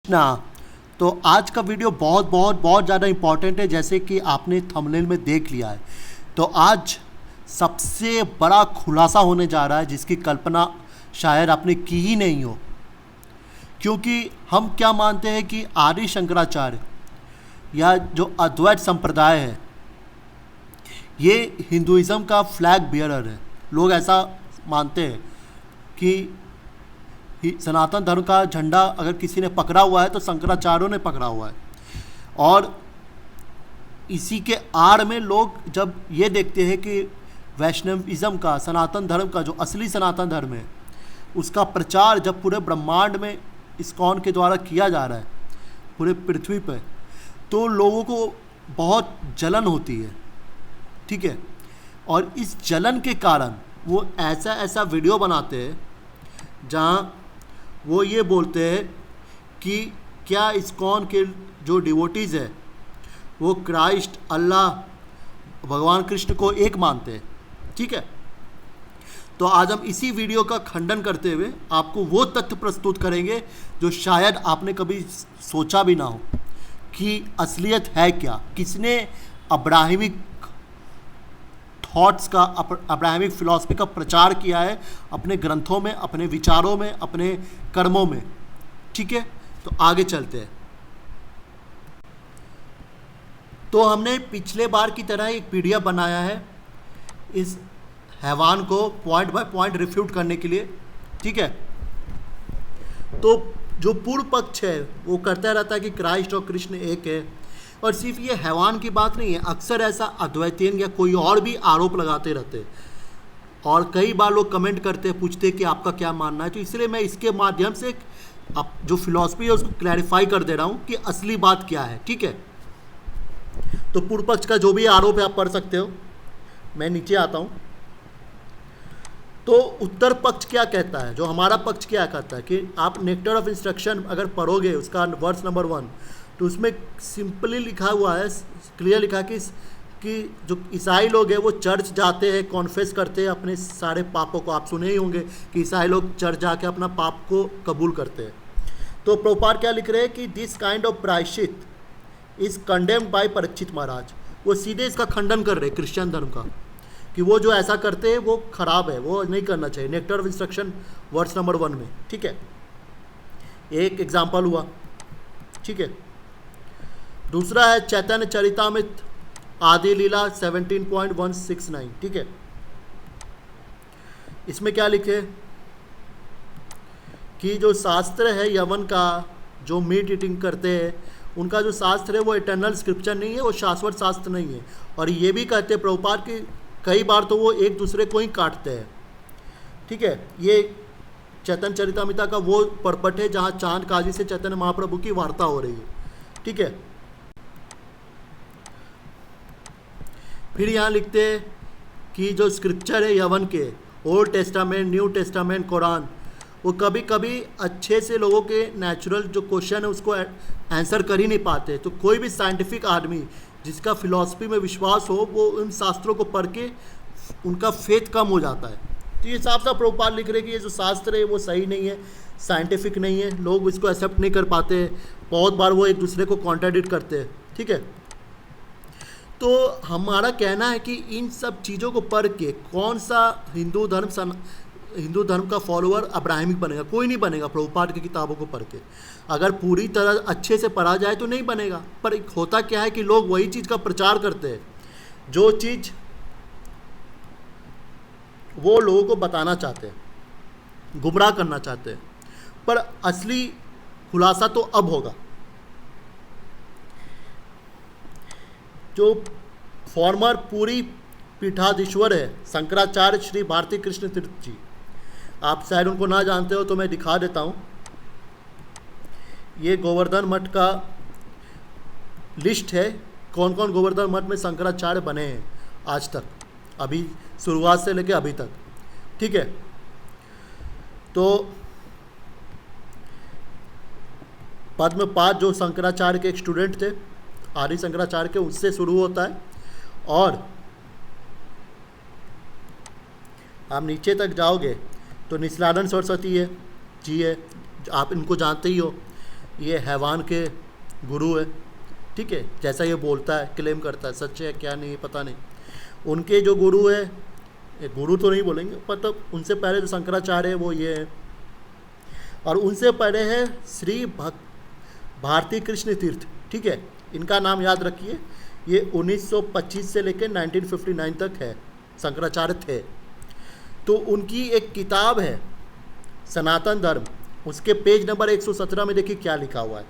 ना। तो आज का वीडियो बहुत बहुत बहुत ज़्यादा इम्पॉर्टेंट है, जैसे कि आपने थंबनेल में देख लिया है। तो आज सबसे बड़ा खुलासा होने जा रहा है जिसकी कल्पना शायद आपने की ही नहीं हो। क्योंकि हम क्या मानते हैं कि आदि शंकराचार्य या जो अद्वैत संप्रदाय है ये हिंदुइज़्म का फ्लैग बियरर है। लोग ऐसा मानते हैं कि सनातन धर्म का झंडा अगर किसी ने पकड़ा हुआ है तो शंकराचार्यों ने पकड़ा हुआ है। और इसी के आड़ में लोग जब ये देखते हैं कि वैष्णविज़्म का, सनातन धर्म का, जो असली सनातन धर्म है, उसका प्रचार जब पूरे ब्रह्मांड में इस्कॉन के द्वारा किया जा रहा है पूरे पृथ्वी पर, तो लोगों को बहुत जलन होती है। ठीक है, और इस जलन के कारण वो ऐसा ऐसा वीडियो बनाते हैं जहाँ वो ये बोलते हैं कि क्या इस्कॉन के जो डिवोटीज़ है वो क्राइस्ट, अल्लाह, भगवान कृष्ण को एक मानते हैं। ठीक है, तो आज हम इसी वीडियो का खंडन करते हुए आपको वो तथ्य प्रस्तुत करेंगे जो शायद आपने कभी सोचा भी ना हो कि असलियत है क्या। किसने अब्राहमिक थॉट्स का, अब्राहमिक फिलॉसफी का प्रचार किया है अपने ग्रंथों में, अपने विचारों में, अपने कर्मों में। ठीक है, तो आगे चलते हैं। तो हमने पिछले बार की तरह एक पीडीएफ बनाया है इस हैवान को पॉइंट बाय पॉइंट रिफ्यूट करने के लिए। ठीक है, तो जो पूर्व पक्ष है वो करता रहता है कि क्राइस्ट और कृष्ण एक है। और सिर्फ ये हैवान की बात नहीं है, अक्सर ऐसा अद्वैतीयन या कोई और भी आरोप लगाते रहते हैं। और कई बार लोग कमेंट करते हैं, पूछते हैं कि आपका क्या मानना है। तो इसलिए मैं इसके माध्यम से जो फिलॉसफी है उसको क्लैरिफाई कर दे रहा हूँ कि असली बात क्या है। ठीक है, तो पूर्व पक्ष का जो भी आरोप है आप पढ़ सकते हो। मैं नीचे आता हूँ। तो उत्तर पक्ष क्या कहता है, जो हमारा पक्ष क्या कहता है कि आप नेक्टर ऑफ इंस्ट्रक्शन अगर पढ़ोगे उसका वर्स नंबर 1, तो उसमें सिंपली लिखा हुआ है, क्लियर लिखा है कि जो ईसाई लोग हैं वो चर्च जाते हैं, कॉन्फेस करते हैं अपने सारे पापों को। आप सुने ही होंगे कि ईसाई लोग चर्च जाके अपना पाप को कबूल करते हैं। तो प्रभुपाद क्या लिख रहे हैं कि दिस काइंड ऑफ प्रायश्चित इज़ कंडेम्ड बाय परीक्षित महाराज। वो सीधे इसका खंडन कर रहे हैं क्रिश्चियन धर्म का, कि वो जो ऐसा करते हैं वो खराब है, वो नहीं करना चाहिए। Nectar of instruction verse number 1 में। ठीक है, एक एग्जाम्पल हुआ। ठीक है, दूसरा है चैतन्य चरितामृत आदि लीला 17.169। ठीक है, इसमें क्या लिखे कि जो शास्त्र है यवन का, जो मीट ईटिंग करते हैं उनका जो शास्त्र है वो इटर्नल स्क्रिप्चर नहीं है, वो शाश्वत शास्त्र नहीं है। और ये भी कहते हैं प्रभुपाद कि कई बार तो वो एक दूसरे को ही काटते हैं। ठीक है, ये चैतन्य चरितामृत का वो पर्पट है जहाँ चांद काजी से चैतन्य महाप्रभु की वार्ता हो रही है। ठीक है, फिर यहाँ लिखते हैं कि जो स्क्रिप्चर है यवन के, old testament, new testament, Quran, वो कभी कभी अच्छे से लोगों के नेचुरल जो क्वेश्चन है उसको आंसर कर ही नहीं पाते। तो कोई भी साइंटिफिक आदमी जिसका फिलॉसफी में विश्वास हो वो उन शास्त्रों को पढ़ के उनका फेथ कम हो जाता है। तो ये साफ साफ प्रभुपाद लिख रहे हैं कि ये जो शास्त्र है वो सही नहीं है, साइंटिफिक नहीं है, लोग इसको एक्सेप्ट नहीं कर पाते। बहुत बार वो एक दूसरे को कॉन्ट्राडिक्ट करते हैं। ठीक है, तो हमारा कहना है कि इन सब चीज़ों को पढ़ के कौन सा हिंदू धर्म का फॉलोअर अब्राहमिक बनेगा? कोई नहीं बनेगा प्रभुपाद की किताबों को पढ़ के। अगर पूरी तरह अच्छे से पढ़ा जाए तो नहीं बनेगा। पर होता क्या है कि लोग वही चीज़ का प्रचार करते हैं जो चीज़ वो लोगों को बताना चाहते हैं, गुमराह करना चाहते हैं। पर असली खुलासा तो अब होगा। जो फॉर्मर पूरी पीठाधीश्वर है शंकराचार्य श्री भारती कृष्ण तीर्थ जी, आप शायद उनको ना जानते हो तो मैं दिखा देता हूँ। ये गोवर्धन मठ का लिस्ट है, कौन कौन गोवर्धन मठ में शंकराचार्य बने हैं आज तक, अभी शुरुआत से लेकर अभी तक। ठीक है, तो पद्मपाद जो शंकराचार्य के एक स्टूडेंट थे, आदि शंकराचार्य के, उससे शुरू होता है। और आप नीचे तक जाओगे तो निसलानंद सरस्वती है जी है, आप इनको जानते ही हो। ये हैवान के गुरु है, ठीक है, जैसा ये बोलता है, क्लेम करता है, सच है क्या नहीं पता नहीं। उनके जो गुरु है, गुरु तो नहीं बोलेंगे, मतलब उनसे पहले जो शंकराचार्य है वो ये है, और उनसे पहले है श्री भारती कृष्ण तीर्थ, ठीक है, इनका नाम याद रखिए। ये 1925 से लेकर 1959 तक है, शंकराचार्य थे। तो उनकी एक किताब है सनातन धर्म, उसके पेज नंबर 117 में देखिए क्या लिखा हुआ है,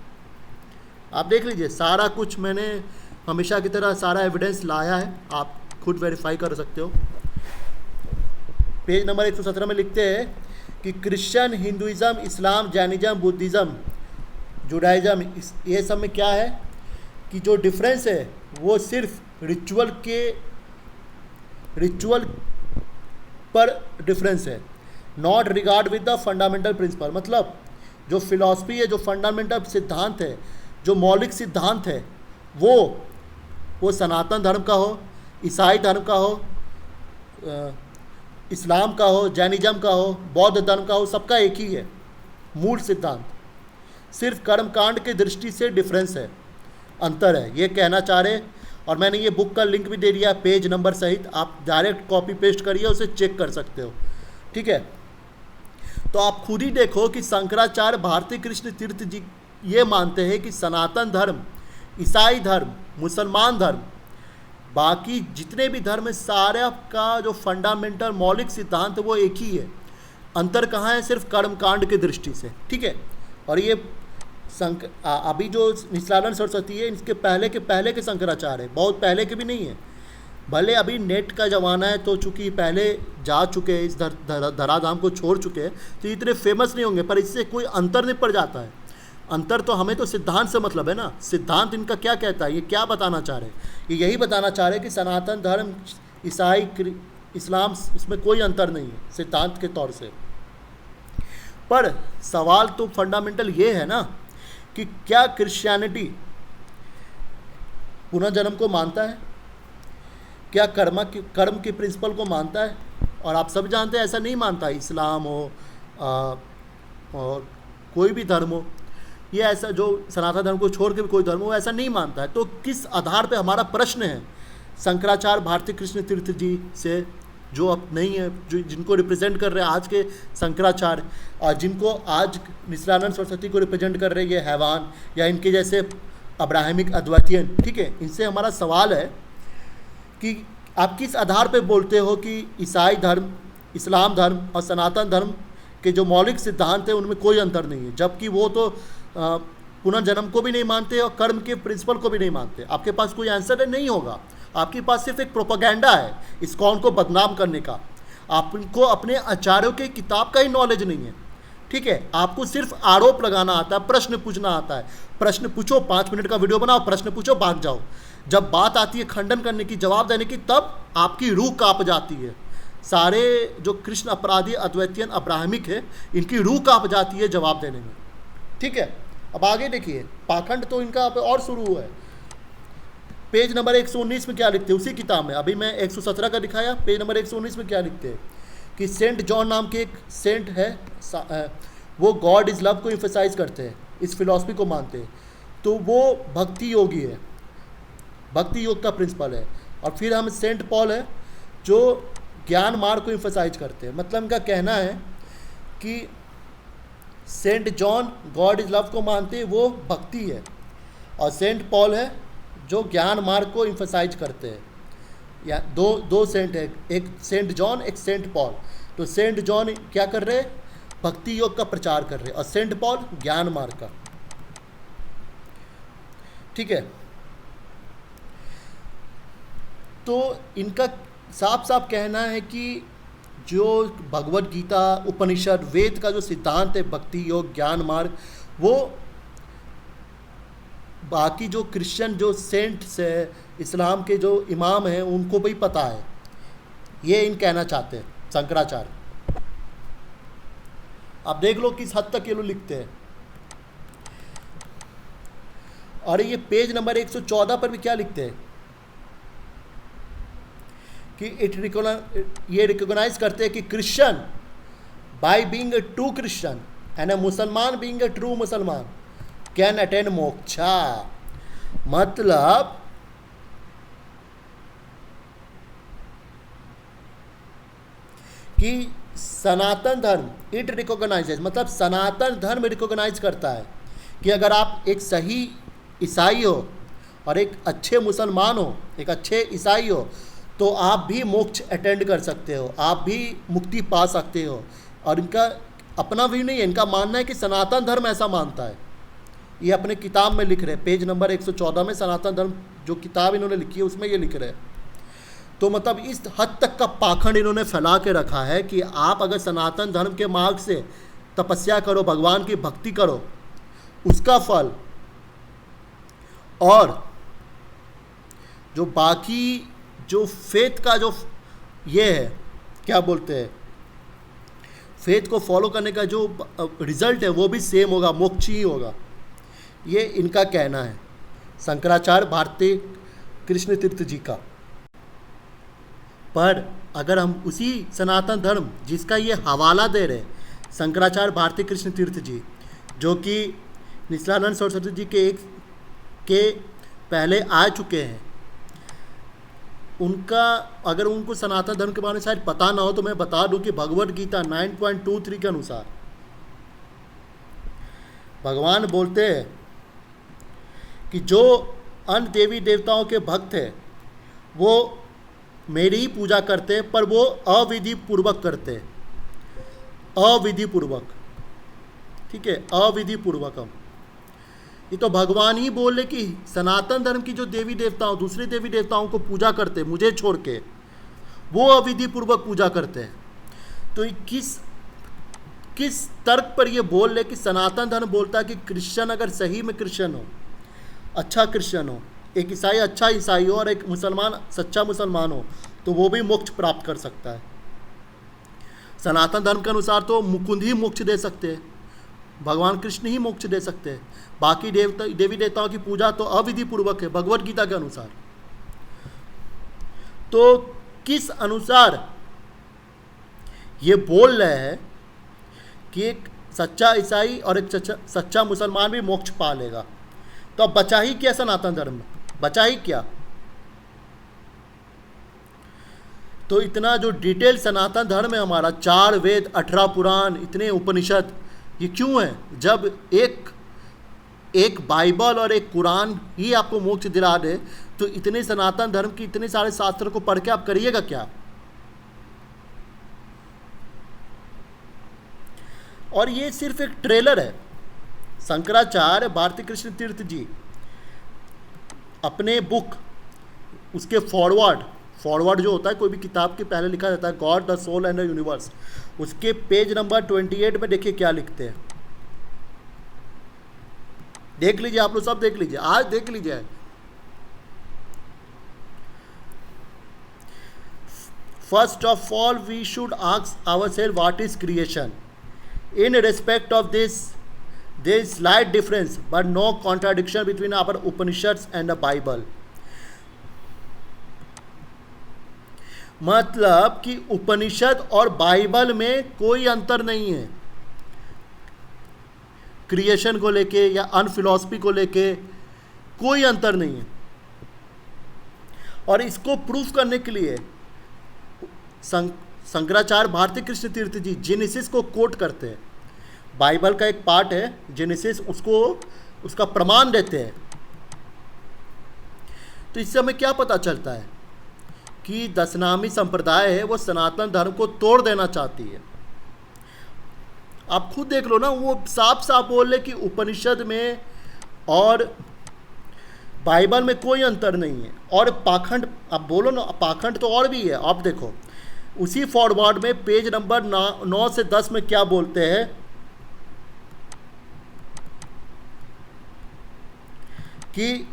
आप देख लीजिए। सारा कुछ मैंने हमेशा की तरह सारा एविडेंस लाया है, आप खुद वेरीफाई कर सकते हो। पेज नंबर 117 में लिखते हैं कि क्रिश्चियन, हिंदुइज़्म, इस्लाम, जैनिज़्म, बुद्धिज़्म, जुडाइज़्म, ये सब में क्या है कि जो डिफरेंस है वो सिर्फ रिचुअल पर डिफरेंस है, not regard with the fundamental principle. मतलब जो फिलॉसफी है, जो फंडामेंटल सिद्धांत है, जो मौलिक सिद्धांत है, वो सनातन धर्म का हो, ईसाई धर्म का हो, इस्लाम का हो, जैनिज़्म का हो, बौद्ध धर्म का हो, सबका एक ही है मूल सिद्धांत। सिर्फ कर्मकांड की दृष्टि से डिफरेंस है, अंतर है, ये कहना चाह रहे। और मैंने ये बुक का लिंक भी दे दिया पेज नंबर सहित, आप डायरेक्ट कॉपी पेस्ट करिए, उसे चेक कर सकते हो, ठीक है। तो आप खुद ही देखो कि शंकराचार्य भारती कृष्ण तीर्थ जी ये मानते हैं कि सनातन धर्म, ईसाई धर्म, मुसलमान धर्म, बाकी जितने भी धर्म है, सारे का जो फंडामेंटल मौलिक सिद्धांत वो एक ही है। अंतर कहाँ है? सिर्फ कर्मकांड की दृष्टि से, ठीक है। और ये अभी जो निचलानंद सरस्वती है, इसके पहले के शंकराचार्य है, बहुत पहले के भी नहीं है। भले अभी नेट का ज़माना है, तो चूँकि पहले जा चुके हैं, इस धराधाम को छोड़ चुके हैं, तो इतने फेमस नहीं होंगे, पर इससे कोई अंतर नहीं पड़ जाता है। अंतर तो हमें तो सिद्धांत से मतलब है ना, सिद्धांत इनका क्या कहता है, ये क्या बताना चाह रहे हैं? ये यही बताना चाह रहे हैं कि सनातन धर्म, ईसाई, इस्लाम, इसमें कोई अंतर नहीं है सिद्धांत के तौर से। पर सवाल तो फंडामेंटल ये है ना कि क्या क्रिश्चियनिटी पुनर्जन्म को मानता है? क्या कर्म की प्रिंसिपल को मानता है? और आप सब जानते हैं ऐसा नहीं मानता। इस्लाम हो और कोई भी धर्म हो, ये ऐसा जो सनातन धर्म को छोड़ के भी कोई धर्म हो, ऐसा नहीं मानता है। तो किस आधार पे हमारा प्रश्न है शंकराचार्य भारती कृष्ण तीर्थ जी से, जो अब नहीं है, जो जिनको रिप्रेजेंट कर रहे हैं आज के शंकराचार्य, और जिनको आज निचलानंद सरस्वती को रिप्रेजेंट कर रहे हैं ये हैवान या इनके जैसे अब्राहमिक अद्वैतियन, ठीक है। इनसे हमारा सवाल है कि आप किस आधार पे बोलते हो कि ईसाई धर्म, इस्लाम धर्म और सनातन धर्म के जो मौलिक सिद्धांत हैं उनमें कोई अंतर नहीं है, जबकि वो तो पुनर्जन्म को भी नहीं मानते और कर्म के प्रिंसिपल को भी नहीं मानते। आपके पास कोई आंसर नहीं होगा, आपके पास सिर्फ एक प्रोपेगेंडा है इस्कॉन को बदनाम करने का। आपको अपने आचार्यों के किताब का ही नॉलेज नहीं है, ठीक है। आपको सिर्फ आरोप लगाना आता है, प्रश्न पूछना आता है। प्रश्न पूछो, 5 मिनट का वीडियो बनाओ, प्रश्न पूछो, भाग जाओ। जब बात आती है खंडन करने की, जवाब देने की, तब आपकी रूह कांप जाती है। सारे जो कृष्ण अपराधी अद्वैतियन अब्राहमिक है, इनकी रूह कांप जाती है जवाब देने में, ठीक है। अब आगे देखिए, पाखंड तो इनका और शुरू हुआ है। पेज नंबर 119 में क्या लिखते हैं उसी किताब में? अभी मैं 117 का दिखाया, पेज नंबर 119 में क्या लिखते हैं कि सेंट जॉन नाम के एक सेंट है, वो गॉड इज़ लव को इम्फेसाइज करते हैं, इस फिलॉसफी को मानते हैं। तो वो भक्ति योगी है, भक्ति योग का प्रिंसिपल है। और फिर हम सेंट पॉल है जो ज्ञान मार्ग को इम्फेसाइज करते हैं। मतलब इनका कहना है कि Saint John God is love को मानते हैं, वो भक्ति है, और सेंट पॉल है जो ज्ञान मार्ग को इम्फेसाइज करते हैं। या दो सेंट है, एक सेंट जॉन, एक सेंट पॉल। तो सेंट जॉन क्या कर रहे हैं? भक्ति योग का प्रचार कर रहे हैं, और सेंट पॉल ज्ञान मार्ग का, ठीक है। तो इनका साफ साफ कहना है कि जो भगवत गीता, उपनिषद, वेद का जो सिद्धांत है भक्ति योग, ज्ञान मार्ग, वो बाकी जो क्रिश्चियन जो सेंट्स है, इस्लाम के जो इमाम हैं, उनको भी पता है। ये इन कहना चाहते हैं शंकराचार्य। आप देख लो किस हद तक ये लोग लिखते हैं। और ये पेज नंबर 114 पर भी क्या लिखते हैं कि ये रिकॉग्नाइज करते हैं कि Christian by being a true Christian and a मुसलमान बीइंग ए ट्रू मुसलमान, कैन अटेन मोक्षा। मतलब कि सनातन धर्म इट रिकॉग्नाइजेज, मतलब सनातन धर्म रिकॉग्नाइज करता है कि अगर आप एक सही ईसाई हो और एक अच्छे मुसलमान हो, एक अच्छे ईसाई हो, तो आप भी मोक्ष अटेंड कर सकते हो, आप भी मुक्ति पा सकते हो। और इनका अपना भी नहीं है, इनका मानना है कि सनातन धर्म ऐसा मानता है। ये अपने किताब में लिख रहे हैं, पेज नंबर 114 में सनातन धर्म जो किताब इन्होंने लिखी है उसमें ये लिख रहे हैं। तो मतलब इस हद तक का पाखंड इन्होंने फैला के रखा है कि आप अगर सनातन धर्म के मार्ग से तपस्या करो, भगवान की भक्ति करो, उसका फल और जो बाकी जो फेथ का जो ये है, क्या बोलते हैं, फेथ को फॉलो करने का जो रिजल्ट है वो भी सेम होगा, मोक्ष ही होगा। ये इनका कहना है, शंकराचार्य भारती कृष्ण तीर्थ जी का। पर अगर हम उसी सनातन धर्म जिसका ये हवाला दे रहे शंकराचार्य भारती कृष्ण तीर्थ जी, जो कि निश्चलानंद सरस्वती जी के पहले आ चुके हैं, उनका अगर उनको सनातन धर्म के बारे में शायद पता ना हो तो मैं बता दूं कि भगवत गीता 9.23 के अनुसार भगवान बोलते हैं कि जो अन्य देवी देवताओं के भक्त हैं वो मेरी ही पूजा करते हैं, पर वो अविधि पूर्वक करते हैं, अविधि पूर्वक, ठीक है, अविधि पूर्वक। हम ये तो भगवान ही बोले कि सनातन धर्म की जो देवी देवताओं, दूसरे देवी देवताओं को पूजा करते हैं मुझे छोड़ के, वो अविधि पूर्वक पूजा करते हैं। तो किस तर्क पर ये बोल रहे कि सनातन धर्म बोलता है कि क्रिश्चियन अगर सही में क्रिश्चियन हो, अच्छा क्रिश्चियन हो, एक ईसाई अच्छा ईसाई हो और एक मुसलमान सच्चा मुसलमान हो, तो वो भी मोक्ष प्राप्त कर सकता है। सनातन धर्म के अनुसार तो मुकुंद ही मोक्ष दे सकते हैं, भगवान कृष्ण ही मोक्ष दे सकते हैं, बाकी देवी देवताओं की पूजा तो अविधि पूर्वक है भगवत गीता के अनुसार। तो किस अनुसार ये बोल रहे हैं कि एक सच्चा ईसाई और एक सच्चा मुसलमान भी मोक्ष पा लेगा, तो अब बचा ही क्या सनातन धर्म में, बचा ही क्या? तो इतना जो डिटेल सनातन धर्म है हमारा, 4 वेद, 18 पुराण, इतने उपनिषद, ये क्यों है? जब एक बाइबल और एक कुरान ही आपको मोक्ष दिला दे, तो इतने सनातन धर्म की इतने सारे शास्त्र को पढ़ के आप करिएगा क्या? और ये सिर्फ एक ट्रेलर है। शंकराचार्य भारती कृष्ण तीर्थ जी अपने बुक, उसके फॉरवर्ड जो होता है कोई भी किताब के पहले लिखा जाता है, God the soul and the universe, उसके पेज नंबर 28 में देखिए क्या लिखते हैं। देख लीजिए, आप लोग सब देख लीजिए, आज देख लीजिए। First of all we should ask ourselves what is creation. In respect of this there is slight difference but no contradiction between our Upanishads and the Bible। मतलब कि उपनिषद और बाइबल में कोई अंतर नहीं है क्रिएशन को लेके या अनफिलॉसफी को लेके, कोई अंतर नहीं है। और इसको प्रूफ करने के लिए शंकराचार्य भारती कृष्ण तीर्थ जी जेनेसिस को कोट करते हैं, बाइबल का एक पार्ट है जेनेसिस, उसका प्रमाण देते हैं। तो इससे हमें क्या पता चलता है कि दशनामी संप्रदाय है वो सनातन धर्म को तोड़ देना चाहती है। आप खुद देख लो ना, वो साफ साफ बोल रहे कि उपनिषद में और बाइबल में कोई अंतर नहीं है। और पाखंड, आप बोलो ना, पाखंड तो और भी है। आप देखो उसी फॉरवर्ड में पेज नंबर 9 से 10 में क्या बोलते हैं कि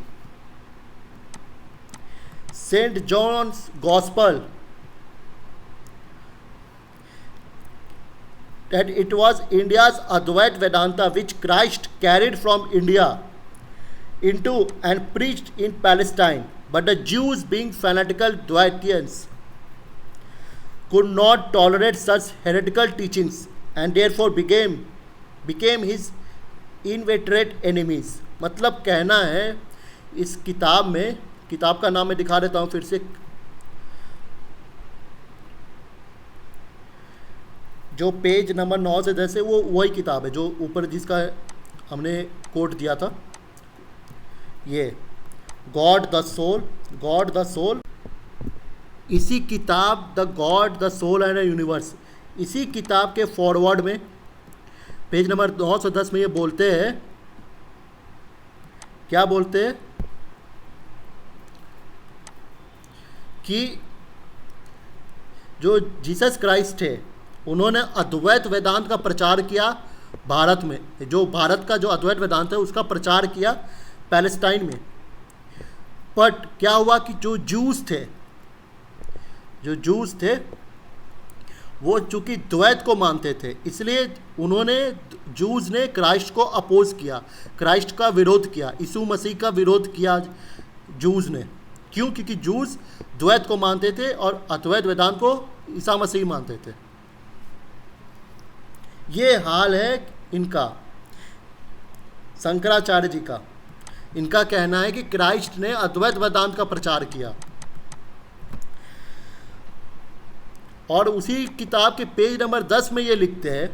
Saint John's gospel that it was India's Advait Vedanta which Christ carried from India into and preached in Palestine, but the Jews, being fanatical Dwaitians, could not tolerate such heretical teachings and therefore became his inveterate enemies, मतलब कहना है इस किताब में, किताब का नाम मैं दिखा देता हूँ फिर से, जो पेज नंबर 9 से 10 है वो वही किताब है जो ऊपर जिसका हमने कोट दिया था, ये गॉड द सोल, इसी किताब the God the soul and universe, इसी किताब के फॉरवर्ड में पेज नंबर 910 में ये बोलते हैं, क्या बोलते हैं कि जो जीसस क्राइस्ट है उन्होंने अद्वैत वेदांत का प्रचार किया भारत में, जो भारत का जो अद्वैत वेदांत है उसका प्रचार किया पैलेस्टाइन में। बट क्या हुआ कि जो जूस थे वो चूंकि द्वैत को मानते थे, इसलिए जूस ने क्राइस्ट को अपोज किया, क्राइस्ट का विरोध किया, यीशु मसीह का विरोध किया जूस ने। क्यों? क्योंकि जूस द्वैत को मानते थे और अद्वैत वेदांत को ईसा मसीह मानते थे। ये हाल है इनका, शंकराचार्य जी का। इनका कहना है कि क्राइस्ट ने अद्वैत वेदांत का प्रचार किया, और उसी किताब के पेज नंबर 10 में ये लिखते हैं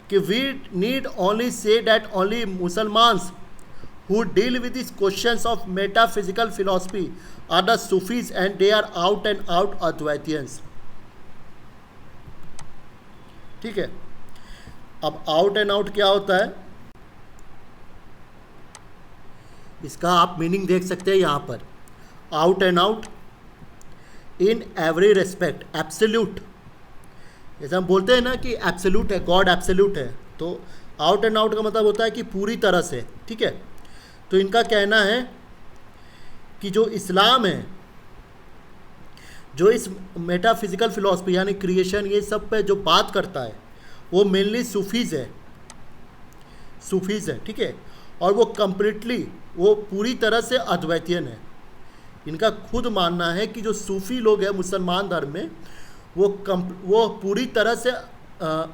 कि we need only say that only मुसलमान्स who deal with these questions of metaphysical philosophy are the Sufis and they are out and out Advaitiyans। ठीक है, अब आउट एंड आउट क्या होता है इसका आप मीनिंग देख सकते हैं यहाँ पर, out and out in every respect, absolute, जैसे हम बोलते हैं ना कि एब्सोल्यूट है, गॉड एब्सोल्यूट है, तो आउट एंड आउट का मतलब होता है कि पूरी तरह से। ठीक है, तो इनका कहना है कि जो इस्लाम है, जो इस मेटाफिजिकल फिलॉसफी यानी क्रिएशन ये सब पे जो बात करता है वो मेनली सूफीज़ है। ठीक है, और वो कंप्लीटली, वो पूरी तरह से अद्वैतियन है। इनका खुद मानना है कि जो सूफी लोग हैं मुसलमान धर्म में वो पूरी तरह से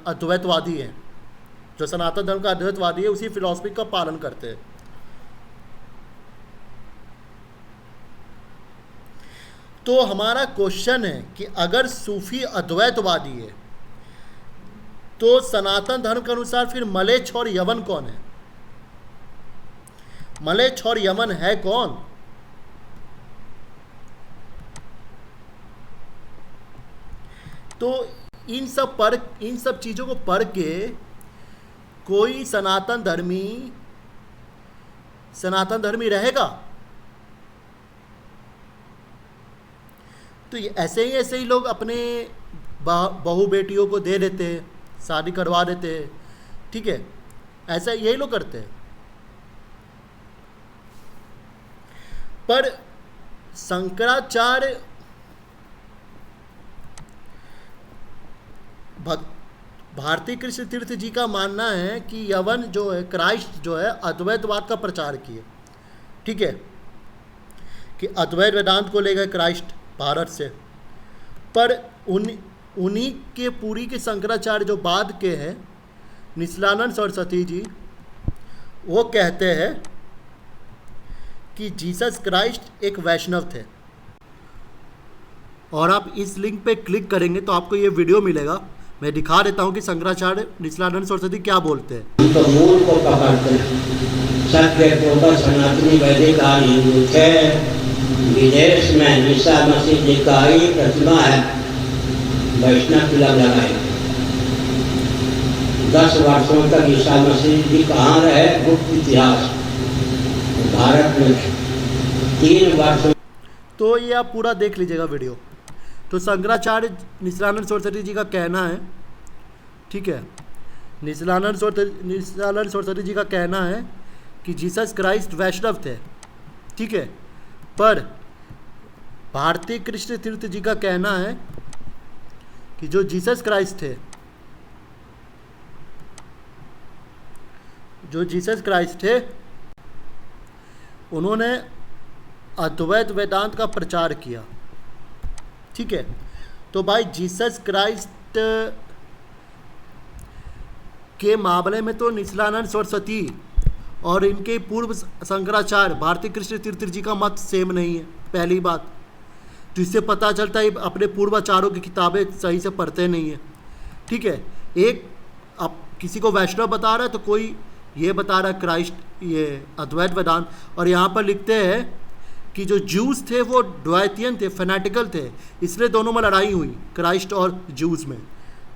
अद्वैतवादी हैं, जो सनातन धर्म का अद्वैतवादी है उसी फिलॉसफी का पालन करते हैं। तो हमारा क्वेश्चन है कि अगर सूफी अद्वैतवादी है तो सनातन धर्म के अनुसार फिर मलेच्छ और यवन कौन है? मलेच्छ और यवन है कौन? तो इन सब चीजों को पढ़ के कोई सनातन धर्मी रहेगा? तो ऐसे ही लोग अपने बहू बेटियों को दे देते हैं, शादी करवा देते हैं। ठीक है, ऐसा यही लोग करते हैं। पर शंकराचार्य भारती कृष्ण तीर्थ जी का मानना है कि यवन जो है, क्राइस्ट जो है, अद्वैतवाद का प्रचार किए। ठीक है, कि अद्वैत वेदांत को ले गए क्राइस्ट भारत से, पर उन्हीं के पूरी के शंकराचार्य जो बाद के हैं, निचलानंद सरस्वती जी, वो कहते हैं कि जीसस क्राइस्ट एक वैष्णव थे। और आप इस लिंक पे क्लिक करेंगे तो आपको ये वीडियो मिलेगा, मैं दिखा देता हूँ कि शंकराचार्य निचलानंद सरस्वती क्या बोलते हैं। तो मूल को पकड़ते सत्य को सनातनी वैदिक हिंदू थे। विदेश में ईसा मसीह जी का ही प्रतिमा है, वैष्णव तिलक लगाए। 10 वर्षों तक ईसा मसीह जी कहाँ रहे? गुप्त इतिहास भारत में 3 वर्षों। तो ये आप पूरा देख लीजिएगा वीडियो। तो शंकराचार्य निचलानंद सरस्वती जी का कहना है, ठीक है, निचलानंद सरस्वती जी का कहना है कि जीसस क्राइस्ट वैष्णव थे। ठीक है, पर भारती कृष्ण तीर्थ जी का कहना है कि जो जीसस क्राइस्ट थे, उन्होंने अद्वैत वेदांत का प्रचार किया। ठीक है, तो भाई जीसस क्राइस्ट के मामले में तो निचलानंद सरस्वती और इनके पूर्व शंकराचार्य भारती कृष्ण तीर्थ जी का मत सेम नहीं है, पहली बात। तो इससे पता चलता है अपने पूर्वाचार्यों की किताबें सही से पढ़ते नहीं है, ठीक है। एक अब किसी को वैष्णव बता रहा है तो कोई ये बता रहा है क्राइस्ट, ये अद्वैत वेदांत, और यहाँ पर लिखते हैं कि जो ज्यूज थे वो द्वैतियन थे, फैनेटिकल थे, इसलिए दोनों में लड़ाई हुई, क्राइस्ट और ज्यूज में,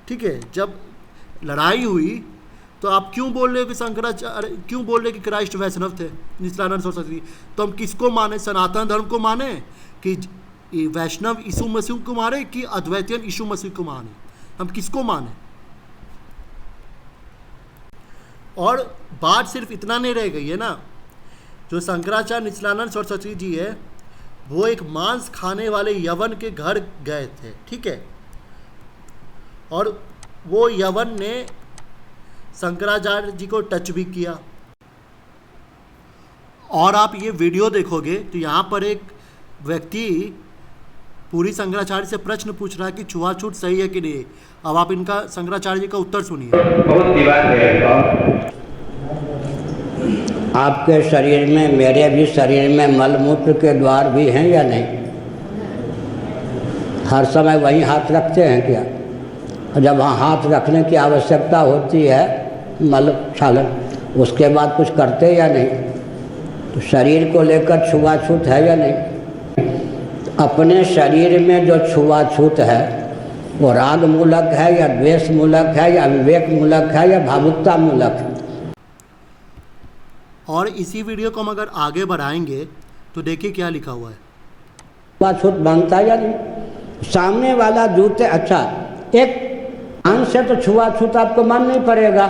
ठीक है। जब लड़ाई हुई तो आप क्यों बोल रहे हो कि शंकराचार्य, क्यों बोल रहे कि क्राइस्ट वैष्णव थे, निचलानंद सरस्वती? तो हम किसको माने? सनातन धर्म को माने कि वैष्णव यीशु मसीह को माने कि अद्वैतियन यीशु मसीह को माने? हम किसको माने? और बात सिर्फ इतना नहीं रह गई है ना, जो शंकराचार्य निचलानंद सरस्वती जी है वो एक मांस खाने वाले यवन के घर गए थे, ठीक है। और वो यवन ने शंकराचार्य जी को टच भी किया। और आप ये वीडियो देखोगे तो यहाँ पर एक व्यक्ति पूरी शंकराचार्य से प्रश्न पूछ रहा है कि छुआछूत सही है कि नहीं। अब आप इनका शंकराचार्य जी का उत्तर सुनिए। बहुत विवाद है। आपके शरीर में, मेरे भी शरीर में मलमूत्र के द्वार भी हैं या नहीं? हर समय वहीं हाथ रखते हैं क्या? और जब वहाँ हाथ रखने की आवश्यकता होती है मल क्षालन, उसके बाद कुछ करते या नहीं? तो शरीर को लेकर छुआछूत है या नहीं? अपने शरीर में जो छुआछूत है वो राग मूलक है या द्वेष मूलक है या विवेक मूलक है या भावुकता मूलक है? और इसी वीडियो को हम अगर आगे बढ़ाएंगे तो देखिए क्या लिखा हुआ है। छुआछूत बनता या नहीं? सामने वाला जूते, अच्छा एक कान से तो छुआछूत आपको मन नहीं पड़ेगा।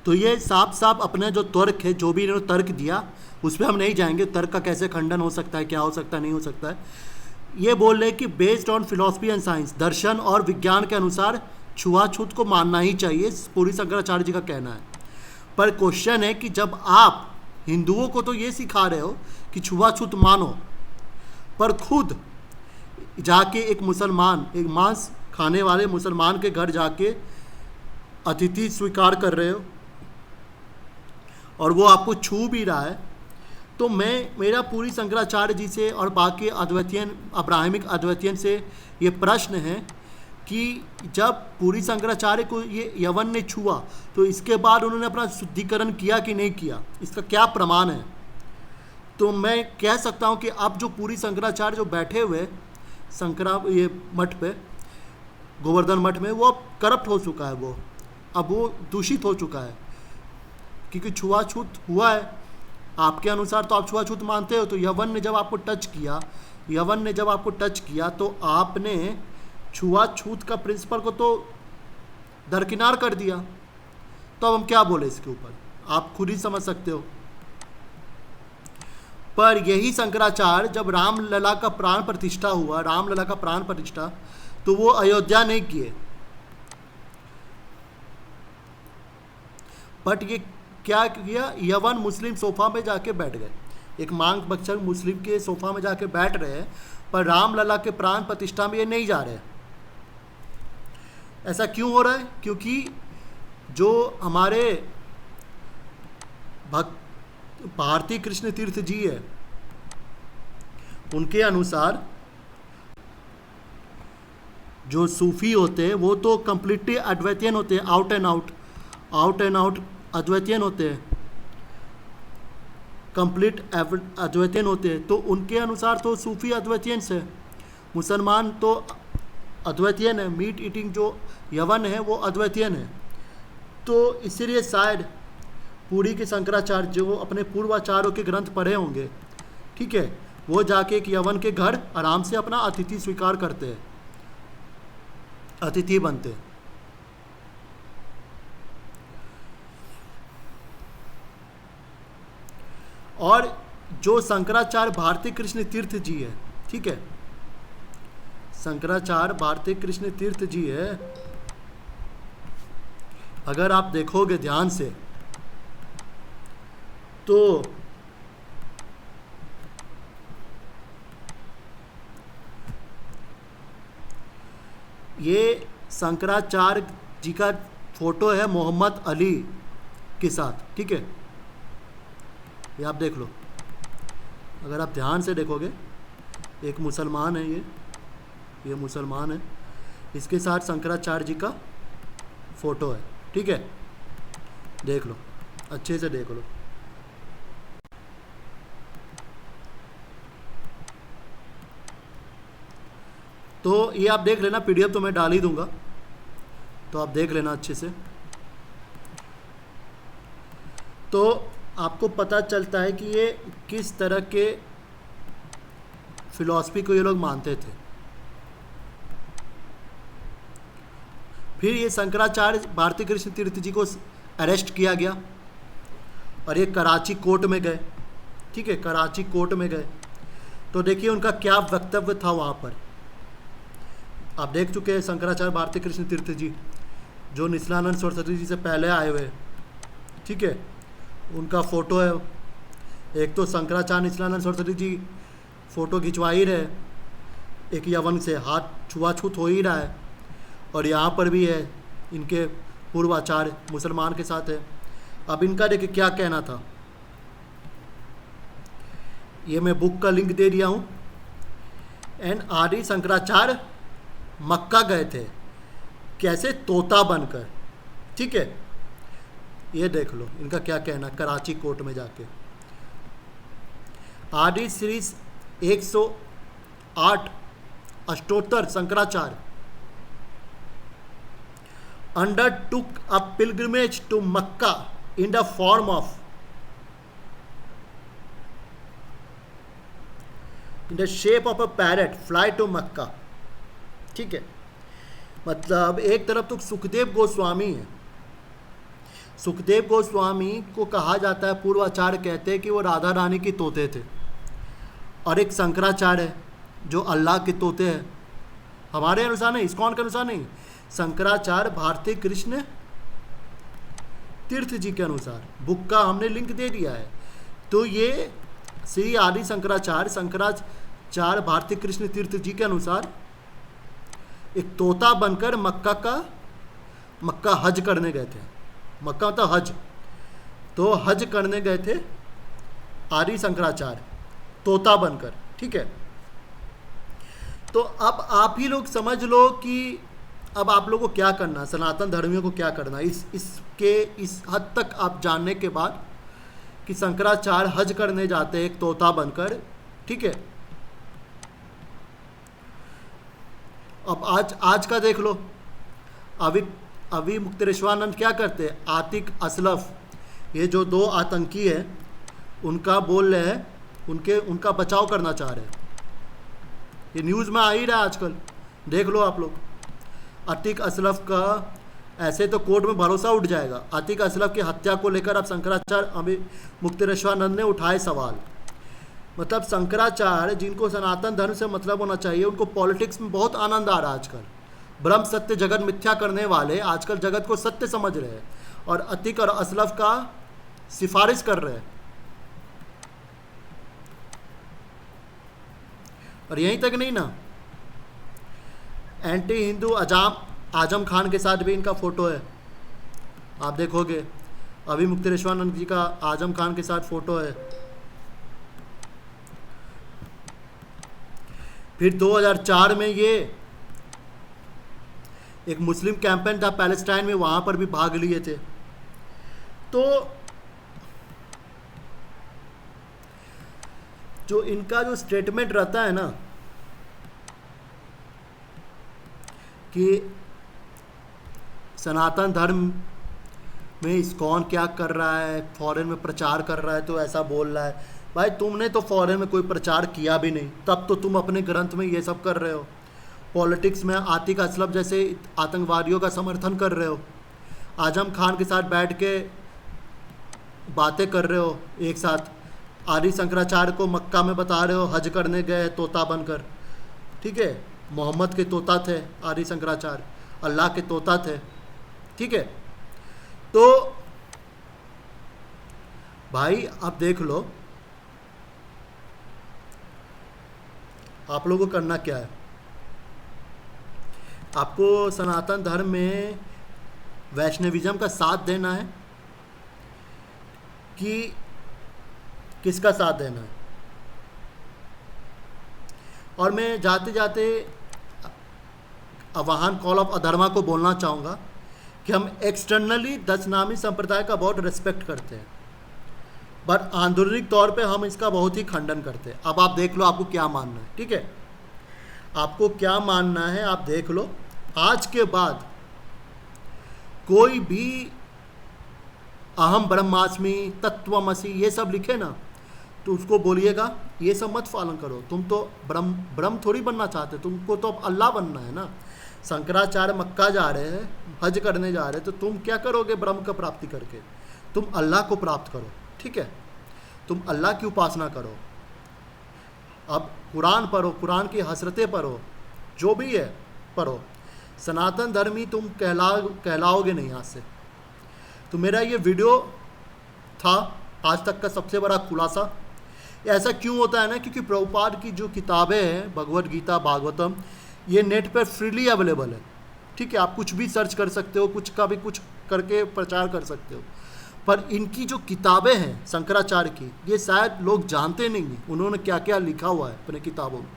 तो ये साफ साफ अपना जो तर्क है, जो भी इन्होंने तर्क दिया उस पर हम नहीं जाएंगे, तर्क का कैसे खंडन हो सकता है, क्या हो सकता है, नहीं हो सकता है। ये बोल रहे कि based on philosophy and science, दर्शन और विज्ञान के अनुसार छुआछूत को मानना ही चाहिए, पूरी शंकराचार्य जी का कहना है। पर क्वेश्चन है कि जब आप हिंदुओं को तो ये सिखा रहे हो कि छुआछूत मानो, पर खुद जाके एक मुसलमान, एक मांस खाने वाले मुसलमान के घर जाके अतिथि स्वीकार कर रहे हो और वो आपको छू भी रहा है, तो मेरा पूरी शंकराचार्य जी से और बाकी अद्वैतियन, अब्राहमिक अद्वैतियन से ये प्रश्न है कि जब पूरी शंकराचार्य को ये यवन ने छुआ तो इसके बाद उन्होंने अपना शुद्धिकरण किया कि नहीं किया, इसका क्या प्रमाण है? तो मैं कह सकता हूँ कि अब जो पूरी शंकराचार्य जो बैठे हुए ये मठ पे, गोवर्धन मठ में, वो अब करप्ट हो चुका है, अब वो दूषित हो चुका है, क्योंकि छुआछूत हुआ है। आपके अनुसार तो आप छुआछूत मानते हो, तो यवन ने जब आपको टच किया तो आपने छुआछूत का प्रिंसिपल को तो दरकिनार कर दिया। तो अब हम क्या बोले इसके ऊपर, आप खुद ही समझ सकते हो। पर यही शंकराचार्य जब रामलला का प्राण प्रतिष्ठा, तो वो अयोध्या नहीं किए, बट ये क्या किया, यवन मुस्लिम सोफा में जाके बैठ गए, एक मांग बख्शक मुस्लिम के सोफा में जाके बैठ रहे हैं, पर रामलला के प्राण प्रतिष्ठा में ये नहीं जा रहे। ऐसा क्यों हो रहा है? क्योंकि जो हमारे भक्त भारती कृष्ण तीर्थ जी है, उनके अनुसार जो सूफी होते हैं वो तो कंप्लीटली अद्वैतियन होते हैं, आउट एंड आउट अद्वैतियन होते हैं, कंप्लीट अद्वैतियन होते हैं। तो उनके अनुसार तो सूफी अद्वैतियन से, मुसलमान तो अद्वैतियन है, मीट ईटिंग जो यवन है वो अद्वैतियन है। तो इसीलिए शायद पूरी के शंकराचार्य जो अपने पूर्वाचार्यों के ग्रंथ पढ़े होंगे, ठीक है, वो जाके एक यवन के घर आराम से अपना अतिथि स्वीकार करते हैं, अतिथि बनते हैं। और जो शंकराचार्य भारती कृष्ण तीर्थ जी है, ठीक है, शंकराचार्य भारती कृष्ण तीर्थ जी है, अगर आप देखोगे ध्यान से तो ये शंकराचार्य जी का फोटो है मोहम्मद अली के साथ, ठीक है। ये आप देख लो, अगर आप ध्यान से देखोगे, एक मुसलमान है ये मुसलमान है, इसके साथ शंकराचार्य जी का फोटो है, ठीक है। देख लो, अच्छे से देख लो। तो ये आप देख लेना, पीडीएफ तो मैं डाल ही दूंगा, तो आप देख लेना अच्छे से। तो आपको पता चलता है कि ये किस तरह के फिलॉसफी को ये लोग मानते थे। फिर ये शंकराचार्य भारती कृष्ण तीर्थ जी को अरेस्ट किया गया और ये कराची कोर्ट में गए, ठीक है, कराची कोर्ट में गए। तो देखिए उनका क्या वक्तव्य था वहाँ पर। आप देख चुके हैं शंकराचार्य भारती कृष्ण तीर्थ जी जो निश्चलानंद सरस्वती जी से पहले आए हुए, ठीक है, उनका फ़ोटो है। एक तो शंकराचार्य निश्चलानंद सरस्वती जी फ़ोटो खिंचवा ही रहे, एक यवन से हाथ छुआछूत हो ही रहा है, और यहाँ पर भी है इनके पूर्वाचार्य मुसलमान के साथ है। अब इनका देखिए क्या कहना था, ये मैं बुक का लिंक दे दिया हूँ। एंड आदि शंकराचार्य मक्का गए थे कैसे, तोता बनकर, ठीक है। ये देख लो इनका क्या कहना कराची कोर्ट में जाके। आदि Shri 108 अष्टोत्तर Shankaracharya undertook a pilgrimage to Makkah in the form of in the shape of a parrot fly to Makkah, ठीक है। मतलब एक तरफ तो सुखदेव गोस्वामी है, सुखदेव गोस्वामी को कहा जाता है, पूर्वाचार्य कहते हैं कि वो राधा रानी की तोते थे, और एक शंकराचार्य है जो अल्लाह के तोते हैं। हमारे अनुसार नहीं, इस्कॉन के अनुसार नहीं, शंकराचार्य भारती कृष्ण तीर्थ जी के अनुसार। बुक का हमने लिंक दे दिया है। तो ये श्री आदि शंकराचार्य भारती कृष्ण तीर्थ जी के अनुसार एक तोता बनकर मक्का हज करने गए थे। मक्का मतलब हज, तो हज करने गए थे आदि शंकराचार्य तोता बनकर, ठीक है। तो अब आप ही लोग समझ लो कि अब आप लोगों को क्या करना, सनातन धर्मियों को क्या करना। इस हद तक आप जानने के बाद कि शंकराचार्य हज करने जाते हैं एक तोता बनकर, ठीक है। अब आज का देख लो, अभी मुक्तेश्वरानंद क्या करते हैं, आतिक असलफ, ये जो दो आतंकी है उनका बोल रहे हैं, उनका बचाव करना चाह रहे हैं। ये न्यूज़ में आ ही रहा है आजकल, देख लो आप लोग। आतिक असलफ का ऐसे तो कोर्ट में भरोसा उठ जाएगा। आतिक असलफ की हत्या को लेकर अब शंकराचार्य अभी मुक्तेश्वरानंद ने उठाए सवाल। मतलब शंकराचार्य जिनको सनातन धर्म से मतलब होना चाहिए, उनको पॉलिटिक्स में बहुत आनंद आ रहा है आजकल। ब्रह्म सत्य जगत मिथ्या करने वाले आजकल जगत को सत्य समझ रहे हैं और अतिक और असलफ का सिफारिश कर रहे हैं। और यहीं तक नहीं ना, एंटी हिंदू आजम खान के साथ भी इनका फोटो है। आप देखोगे अभी मुक्तेश्वरानंद जी का आजम खान के साथ फोटो है। फिर 2004 में ये एक मुस्लिम कैंपेन था पैलेस्टाइन में, वहां पर भी भाग लिए थे। तो जो इनका जो स्टेटमेंट रहता है ना कि सनातन धर्म में इस्कॉन क्या कर रहा है, फॉरेन में प्रचार कर रहा है, तो ऐसा बोल रहा है। भाई तुमने तो फॉरेन में कोई प्रचार किया भी नहीं, तब तो तुम अपने ग्रंथ में ये सब कर रहे हो। पॉलिटिक्स में आतिक असलफ जैसे आतंकवादियों का समर्थन कर रहे हो, आजम खान के साथ बैठ के बातें कर रहे हो एक साथ, आदि शंकराचार्य को मक्का में बता रहे हो हज करने गए तोता बनकर, ठीक है। मोहम्मद के तोता थे आदि शंकराचार्य, अल्लाह के तोता थे, ठीक है। तो भाई अब देख लो आप लोगों को करना क्या है। आपको सनातन धर्म में वैष्णविज्म का साथ देना है कि किसका साथ देना है। और मैं जाते जाते आवाहन कॉल ऑफ अधर्मा को बोलना चाहूँगा कि हम एक्सटर्नली दशनामी संप्रदाय का बहुत रिस्पेक्ट करते हैं, बट आंतरिक तौर पे हम इसका बहुत ही खंडन करते हैं। अब आप देख लो आपको क्या मानना है, ठीक है, आपको क्या मानना है आप देख लो। आज के बाद कोई भी अहम ब्रह्मास्मि, तत्वमसि ये सब लिखे ना, तो उसको बोलिएगा ये सब मत पालन करो, तुम तो ब्रह्म थोड़ी बनना चाहते, तुमको तो अब अल्लाह बनना है ना। शंकराचार्य मक्का जा रहे हैं, हज करने जा रहे हैं, तो तुम क्या करोगे ब्रह्म का प्राप्ति करके? तुम अल्लाह को प्राप्त करो, ठीक है, तुम अल्लाह की उपासना करो। अब कुरान पढ़ो, कुरान की हसरतें पढ़ो, जो भी है पढ़ो। सनातन धर्मी तुम कहलाओगे नहीं आज से। तो मेरा ये वीडियो था आज तक का सबसे बड़ा खुलासा। ऐसा क्यों होता है ना, क्योंकि प्रभुपाद की जो किताबें हैं, भगवद गीता, भागवतम, ये नेट पर फ्रीली अवेलेबल है, ठीक है, आप कुछ भी सर्च कर सकते हो, कुछ का भी कुछ करके प्रचार कर सकते हो। पर इनकी जो किताबें हैं शंकराचार्य की, ये शायद लोग जानते नहीं हैं उन्होंने क्या क्या लिखा हुआ है अपने किताबों में।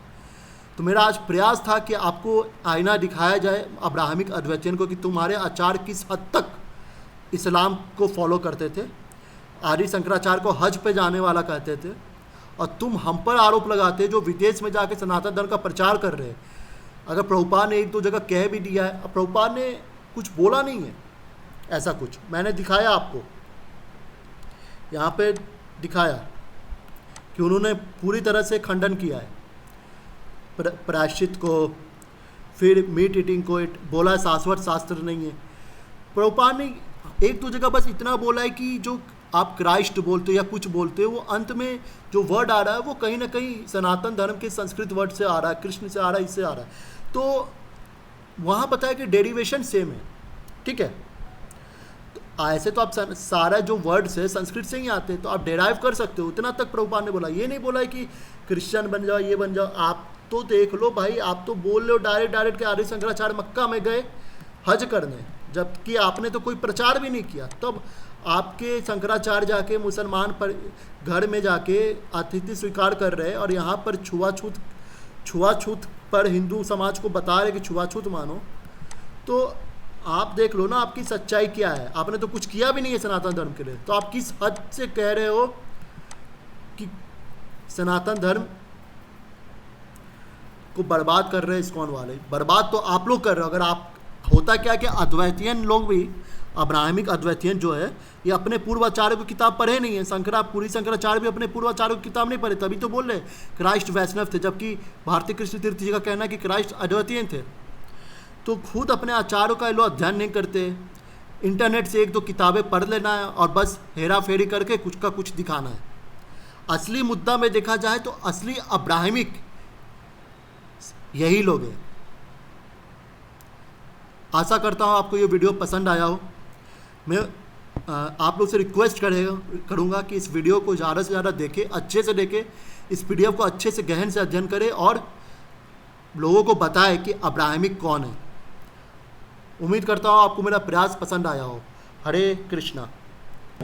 तो मेरा आज प्रयास था कि आपको आईना दिखाया जाए अब्राहमिक अद्वैतियन को कि तुम्हारे आचार्य किस हद तक इस्लाम को फॉलो करते थे, आर्य शंकराचार्य को हज पे जाने वाला कहते थे, और तुम हम पर आरोप लगाते जो विदेश में जाके सनातन धर्म का प्रचार कर रहे हैं। अगर प्रभुपाद ने एक दो जगह कह भी दिया है, अब प्रभुपाद ने कुछ बोला नहीं है, ऐसा कुछ मैंने दिखाया आपको, यहाँ पे दिखाया कि उन्होंने पूरी तरह से खंडन किया है प्रायश्चित को, फिर मीट ईटिंग को, बोला है शाश्वत शास्त्र नहीं है। प्रभुपाद ने एक दो जगह बस इतना बोला है कि जो आप क्राइस्ट बोलते हो या कुछ बोलते हो, वो अंत में जो वर्ड आ रहा है वो कहीं ना कहीं सनातन धर्म के संस्कृत वर्ड से आ रहा है, कृष्ण से आ रहा है, इससे आ रहा है। तो वहाँ पता है कि डेरिवेशन सेम है, ठीक है। तो ऐसे तो आप सारा जो वर्ड्स है संस्कृत से ही आते हैं, तो आप डेराइव कर सकते हो, इतना तक प्रभुपाद ने बोला। ये नहीं बोला है कि क्रिश्चियन बन जाओ, ये बन जाओ। आप तो देख लो भाई, आप तो बोल रहे हो डायरेक्ट के आर्य शंकराचार्य मक्का में गए हज करने, जबकि आपने तो कोई प्रचार भी नहीं किया। तब आपके शंकराचार्य जाके मुसलमान पर घर में जाके अतिथि स्वीकार कर रहे हैं, और यहाँ पर छुआछूत पर हिंदू समाज को बता रहे कि छुआछूत मानो। तो आप देख लो ना आपकी सच्चाई क्या है। आपने तो कुछ किया भी नहीं है सनातन धर्म के लिए, तो आप किस हद से कह रहे हो कि सनातन धर्म को बर्बाद कर रहे हैं इस्कॉन वाले? बर्बाद तो आप लोग कर रहे हो। अगर आप होता क्या कि अद्वैतियन लोग भी, अब्राहमिक अद्वैतियन जो है, ये अपने पूर्वाचार्य को किताब पढ़े नहीं है। पूरी शंकराचार्य भी अपने पूर्वाचार्य को किताब नहीं पढ़े, तभी तो बोल रहे क्राइस्ट वैष्णव थे, जबकि भारतीय कृष्ण तीर्थ जी का कहना है कि क्राइस्ट अद्वैतियन थे। तो खुद अपने आचार्यों का लोग अध्ययन नहीं करते, इंटरनेट से एक दो किताबें पढ़ लेना है और बस हेरा फेरी करके कुछ का कुछ दिखाना है। असली मुद्दा में देखा जाए तो असली अब्राहमिक यही लोग हैं। आशा करता हूँ आपको ये वीडियो पसंद आया हो। मैं आप लोग से रिक्वेस्ट करूँगा कि इस वीडियो को ज़्यादा से ज़्यादा देखें, अच्छे से देखें, इस पीडीएफ को अच्छे से गहन से अध्ययन करें और लोगों को बताएं कि अब्राहमिक कौन है। उम्मीद करता हूँ आपको मेरा प्रयास पसंद आया हो। हरे कृष्णा।